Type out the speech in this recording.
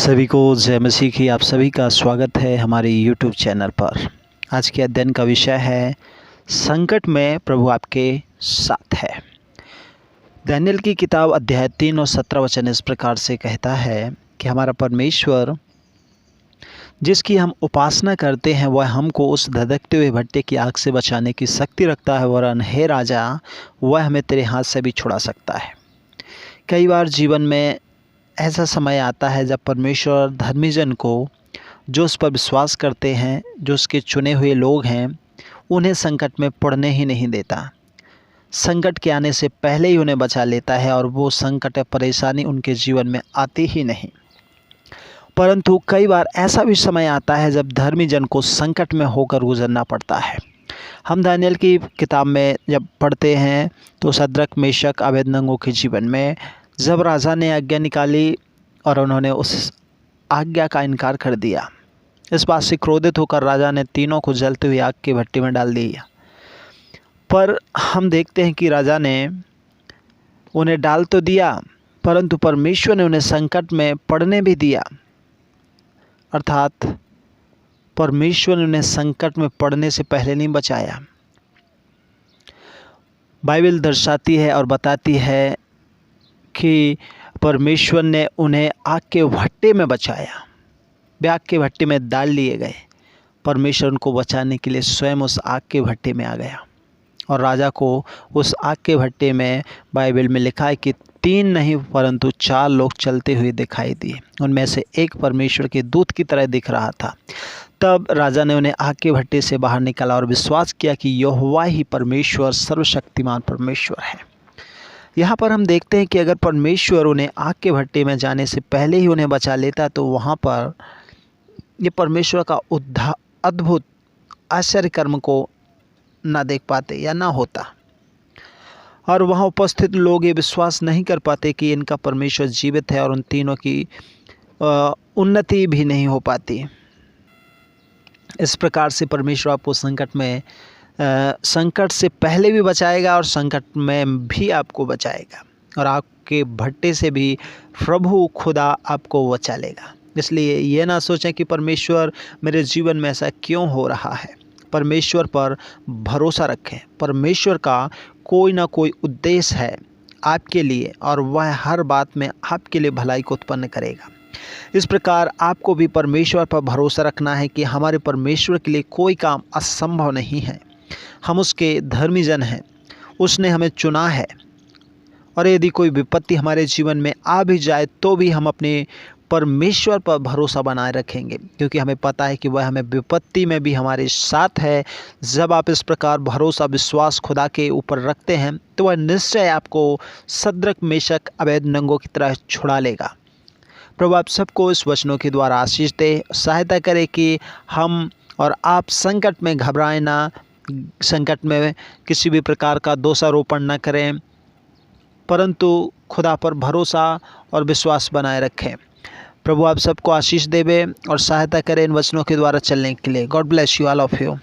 सभी को जय मसीह की। आप सभी का स्वागत है हमारे YouTube चैनल पर। आज के अध्ययन का विषय है संकट में प्रभु आपके साथ है। दानियेल की किताब अध्याय 3 और 17 वचन इस प्रकार से कहता है कि हमारा परमेश्वर जिसकी हम उपासना करते हैं वह हमको उस धधकते हुए भट्टे की आग से बचाने की शक्ति रखता है, वरन हे राजा वह हमें तेरे हाथ से भी छुड़ा सकता है। कई बार जीवन में ऐसा समय आता है जब परमेश्वर धर्मी जन को, जो उस पर विश्वास करते हैं, जो उसके चुने हुए लोग हैं, उन्हें संकट में पड़ने ही नहीं देता। संकट के आने से पहले ही उन्हें बचा लेता है और वो संकट या परेशानी उनके जीवन में आती ही नहीं। परंतु कई बार ऐसा भी समय आता है जब धर्मी जन को संकट में होकर गुजरना पड़ता है। हम दानियेल की किताब में जब पढ़ते हैं तो शद्रक, मेशक, अबेदनगो के जीवन में जब राजा ने आज्ञा निकाली और उन्होंने उस आज्ञा का इनकार कर दिया, इस बात से क्रोधित होकर राजा ने तीनों को जलते हुए आग की भट्टी में डाल दिया। पर हम देखते हैं कि राजा ने उन्हें डाल तो दिया, परंतु परमेश्वर ने उन्हें संकट में पड़ने भी दिया। अर्थात परमेश्वर ने उन्हें संकट में पड़ने से पहले नहीं बचाया। बाइबल दर्शाती है और बताती है कि परमेश्वर ने उन्हें आग के भट्टे में बचाया। वे आग के भट्टे में डाल लिए गए। परमेश्वर उनको बचाने के लिए स्वयं उस आग के भट्टे में आ गया और राजा को उस आग के भट्टे में बाइबल में लिखा है कि 3 नहीं परंतु 4 लोग चलते हुए दिखाई दिए। उनमें से एक परमेश्वर के दूत की तरह दिख रहा था। तब राजा ने उन्हें आग के भट्टे से बाहर निकाला और विश्वास किया कि यहोवा ही परमेश्वर, सर्वशक्तिमान परमेश्वर है। यहाँ पर हम देखते हैं कि अगर परमेश्वर उन्हें आग के भट्टे में जाने से पहले ही उन्हें बचा लेता तो वहाँ पर ये परमेश्वर का अद्भुत आश्चर्य कर्म को ना देख पाते या ना होता, और वहाँ उपस्थित लोग ये विश्वास नहीं कर पाते कि इनका परमेश्वर जीवित है, और उन तीनों की उन्नति भी नहीं हो पाती। इस प्रकार से परमेश्वर आपको संकट से पहले भी बचाएगा और संकट में भी आपको बचाएगा, और आपके भट्टे से भी प्रभु खुदा आपको बचा लेगा। इसलिए ये ना सोचें कि परमेश्वर मेरे जीवन में ऐसा क्यों हो रहा है। परमेश्वर पर भरोसा रखें। परमेश्वर का कोई ना कोई उद्देश्य है आपके लिए, और वह हर बात में आपके लिए भलाई को उत्पन्न करेगा। इस प्रकार आपको भी परमेश्वर पर भरोसा रखना है कि हमारे परमेश्वर के लिए कोई काम असंभव नहीं है। हम उसके धर्मी जन हैं, उसने हमें चुना है, और यदि कोई विपत्ति हमारे जीवन में आ भी जाए तो भी हम अपने परमेश्वर पर भरोसा बनाए रखेंगे, क्योंकि हमें पता है कि वह हमें विपत्ति में भी हमारे साथ है। जब आप इस प्रकार भरोसा, विश्वास खुदा के ऊपर रखते हैं तो वह निश्चय आपको शद्रक, मेशक, अबेदनगो की तरह छुड़ा लेगा। प्रभु आप सबको इस वचनों के द्वारा आशीष दे, सहायता करे कि हम और आप संकट में घबराएं ना, संकट में किसी भी प्रकार का दोषारोपण न करें, परंतु खुदा पर भरोसा और विश्वास बनाए रखें। प्रभु आप सबको आशीष देवे और सहायता करें इन वचनों के द्वारा चलने के लिए। God bless you, all of you.